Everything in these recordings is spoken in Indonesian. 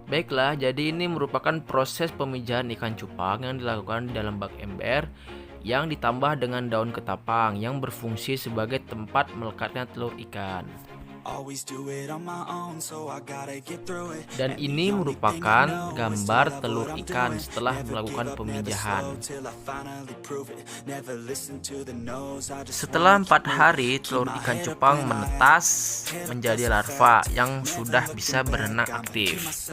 Baiklah, jadi ini merupakan proses pemijahan ikan cupang yang dilakukan di dalam bak ember yang ditambah dengan daun ketapang yang berfungsi sebagai tempat melekatnya telur ikan. Dan ini merupakan gambar telur ikan setelah melakukan pemijahan. Setelah 4 hari, telur ikan cupang menetas menjadi larva yang sudah bisa berenang aktif.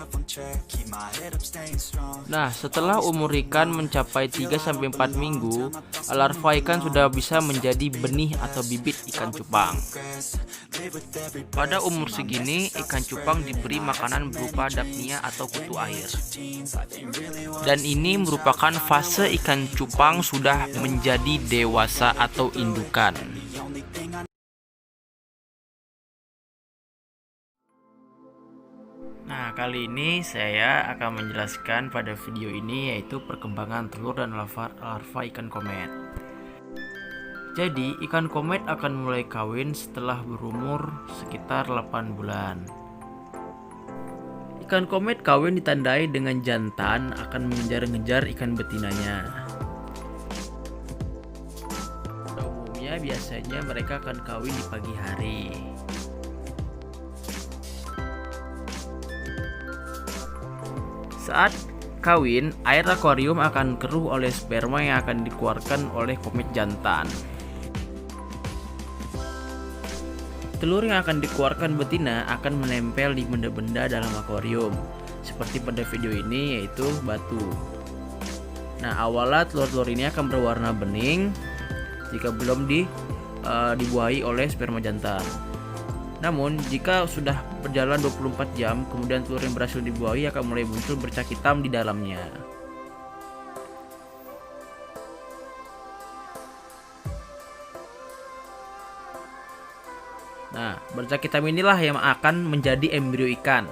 Nah, setelah umur ikan mencapai 3-4 minggu, larva ikan sudah bisa menjadi benih atau bibit ikan cupang. Pada umur segini, ikan cupang diberi makanan berupa dapnia atau kutu air. Dan ini merupakan fase ikan cupang sudah menjadi dewasa atau indukan. Nah, kali ini saya akan menjelaskan pada video ini yaitu perkembangan telur dan larva ikan komet. Jadi, ikan komet akan mulai kawin setelah berumur sekitar 8 bulan. Ikan komet kawin ditandai dengan jantan akan mengejar-ngejar ikan betinanya. Pada umumnya biasanya mereka akan kawin di pagi hari. Saat kawin, air akuarium akan keruh oleh sperma yang akan dikeluarkan oleh komet jantan. Telur yang akan dikeluarkan betina akan menempel di benda-benda dalam akuarium, seperti pada video ini yaitu batu. Nah, awalnya telur-telur ini akan berwarna bening jika belum dibuahi oleh sperma jantan. Namun, jika sudah berjalan 24 jam, kemudian telur yang berhasil dibuahi akan mulai muncul bercak hitam di dalamnya. Nah, bercak hitam inilah yang akan menjadi embrio ikan.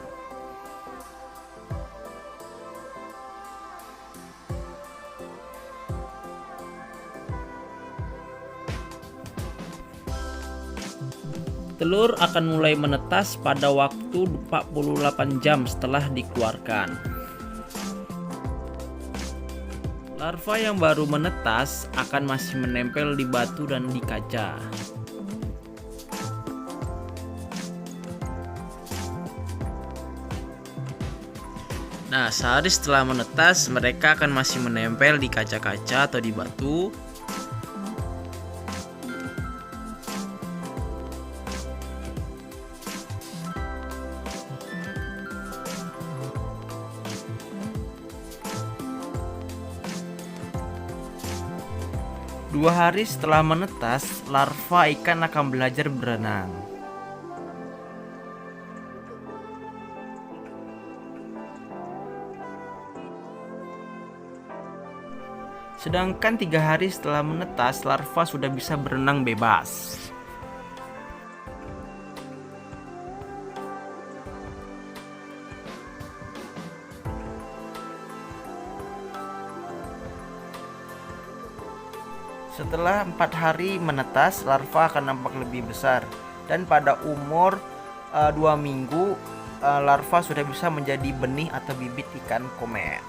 Telur akan mulai menetas pada waktu 48 jam setelah dikeluarkan. Larva yang baru menetas akan masih menempel di batu dan di kaca. Nah, sehari setelah menetas, mereka akan masih menempel di kaca-kaca atau di batu. Dua hari setelah menetas, larva ikan akan belajar berenang. Sedangkan 3 hari setelah menetas, larva sudah bisa berenang bebas. Setelah 4 hari menetas, larva akan nampak lebih besar. Dan pada umur 2 minggu, larva sudah bisa menjadi benih atau bibit ikan komet.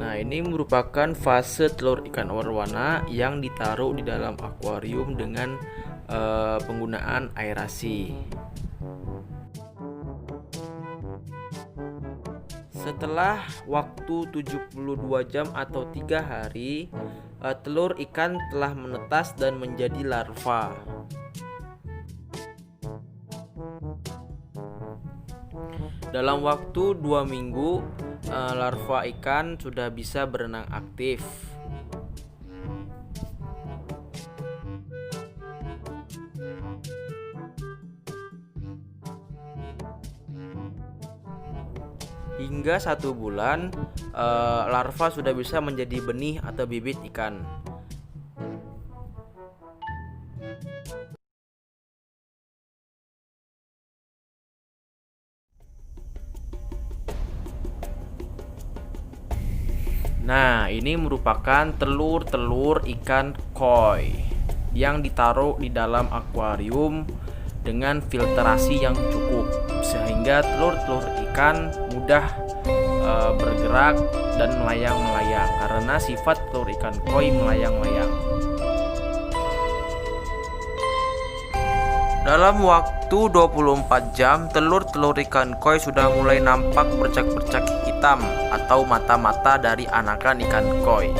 Nah, ini merupakan fase telur ikan arowana yang ditaruh di dalam akuarium dengan penggunaan aerasi. Setelah waktu 72 jam atau 3 hari, telur ikan telah menetas dan menjadi larva. Dalam waktu 2 minggu, larva ikan sudah bisa berenang aktif. Hingga 1 bulan, larva sudah bisa menjadi benih atau bibit ikan. Nah, ini merupakan telur-telur ikan koi yang ditaruh di dalam akuarium dengan filtrasi yang cukup sehingga telur-telur ikan mudah bergerak dan melayang-layang karena sifat telur ikan koi melayang-layang. Dalam waktu 24 jam, telur-telur ikan koi sudah mulai nampak bercak-bercak hitam atau mata-mata dari anakan ikan koi.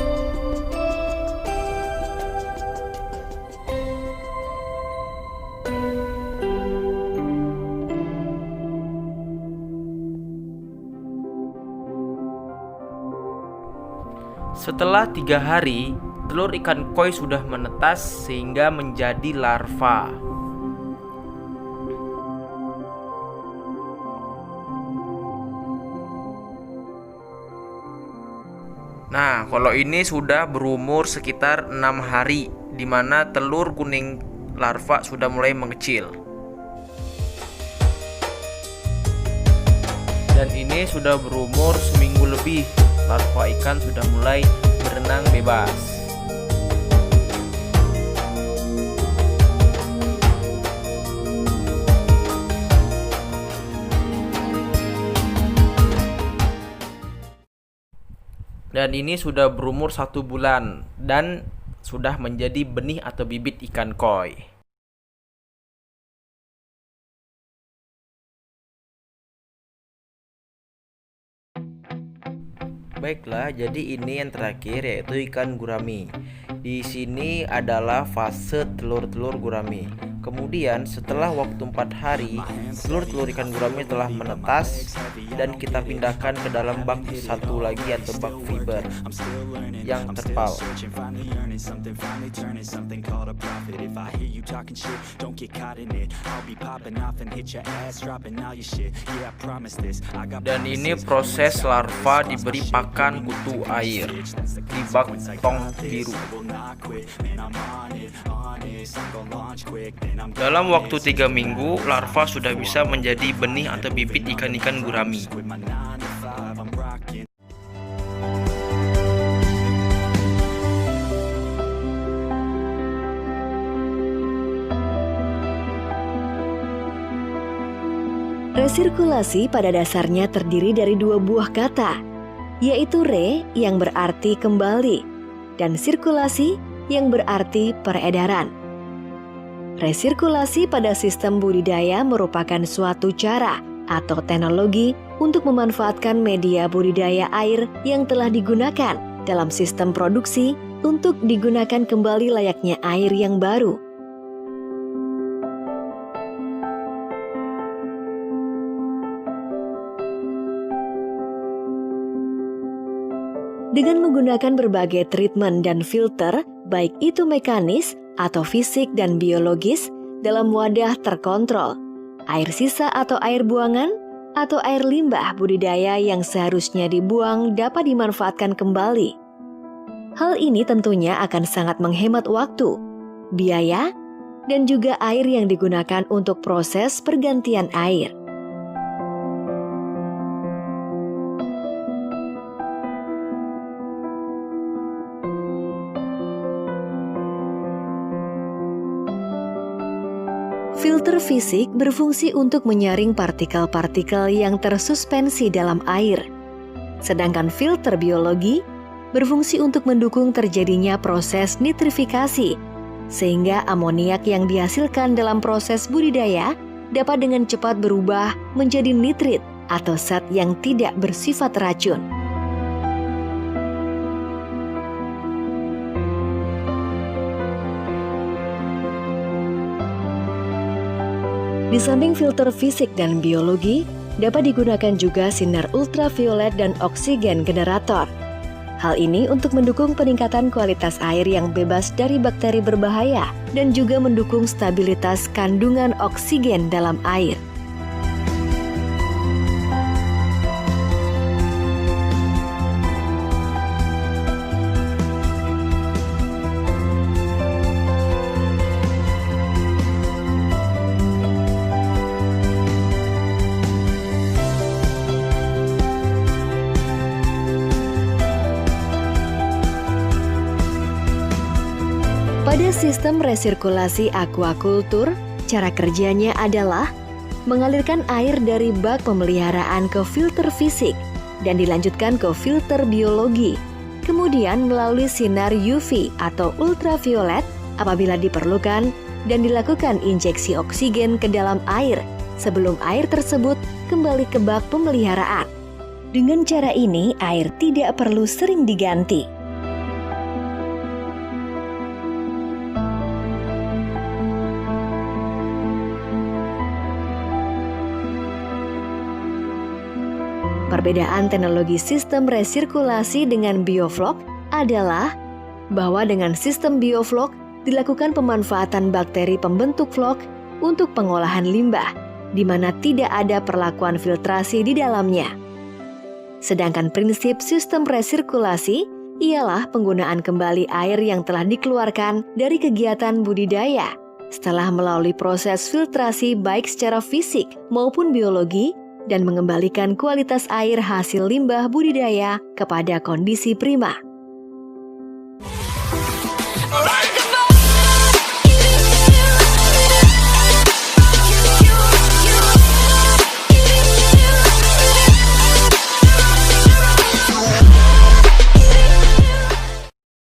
Setelah 3 hari, telur ikan koi sudah menetas sehingga menjadi larva. Nah, kalau ini sudah berumur sekitar 6 hari, di mana telur kuning larva sudah mulai mengecil. Dan ini sudah berumur seminggu lebih, larva ikan sudah mulai berenang bebas. Dan ini sudah berumur 1 bulan dan sudah menjadi benih atau bibit ikan koi. Baiklah, jadi ini yang terakhir yaitu ikan gurami. Di sini adalah fase telur-telur gurami. Kemudian setelah waktu 4 hari, telur-telur ikan gurami telah menetas dan kita pindahkan ke dalam bak satu lagi atau bak fiber yang terpal. Dan ini proses larva diberi pakan kutu air di bak tong biru. Dalam waktu 3 minggu, larva sudah bisa menjadi benih atau bibit ikan-ikan gurami. Resirkulasi pada dasarnya terdiri dari 2 buah kata, yaitu re yang berarti kembali dan sirkulasi yang berarti peredaran. Resirkulasi pada sistem budidaya merupakan suatu cara atau teknologi untuk memanfaatkan media budidaya air yang telah digunakan dalam sistem produksi untuk digunakan kembali layaknya air yang baru. Dengan menggunakan berbagai treatment dan filter, baik itu mekanis atau fisik dan biologis, dalam wadah terkontrol, air sisa atau air buangan, atau air limbah budidaya yang seharusnya dibuang dapat dimanfaatkan kembali. Hal ini tentunya akan sangat menghemat waktu, biaya, dan juga air yang digunakan untuk proses pergantian air. Filter fisik berfungsi untuk menyaring partikel-partikel yang tersuspensi dalam air. Sedangkan filter biologi berfungsi untuk mendukung terjadinya proses nitrifikasi, sehingga amoniak yang dihasilkan dalam proses budidaya dapat dengan cepat berubah menjadi nitrit atau zat yang tidak bersifat racun. Di samping filter fisik dan biologi, dapat digunakan juga sinar ultraviolet dan oksigen generator. Hal ini untuk mendukung peningkatan kualitas air yang bebas dari bakteri berbahaya dan juga mendukung stabilitas kandungan oksigen dalam air. Pada sistem resirkulasi aquaculture, cara kerjanya adalah mengalirkan air dari bak pemeliharaan ke filter fisik dan dilanjutkan ke filter biologi, kemudian melalui sinar UV atau ultraviolet apabila diperlukan, dan dilakukan injeksi oksigen ke dalam air sebelum air tersebut kembali ke bak pemeliharaan. Dengan cara ini, air tidak perlu sering diganti. Perbedaan teknologi sistem resirkulasi dengan bioflok adalah bahwa dengan sistem bioflok dilakukan pemanfaatan bakteri pembentuk flok untuk pengolahan limbah, di mana tidak ada perlakuan filtrasi di dalamnya. Sedangkan prinsip sistem resirkulasi ialah penggunaan kembali air yang telah dikeluarkan dari kegiatan budidaya setelah melalui proses filtrasi baik secara fisik maupun biologi, dan mengembalikan kualitas air hasil limbah budidaya kepada kondisi prima.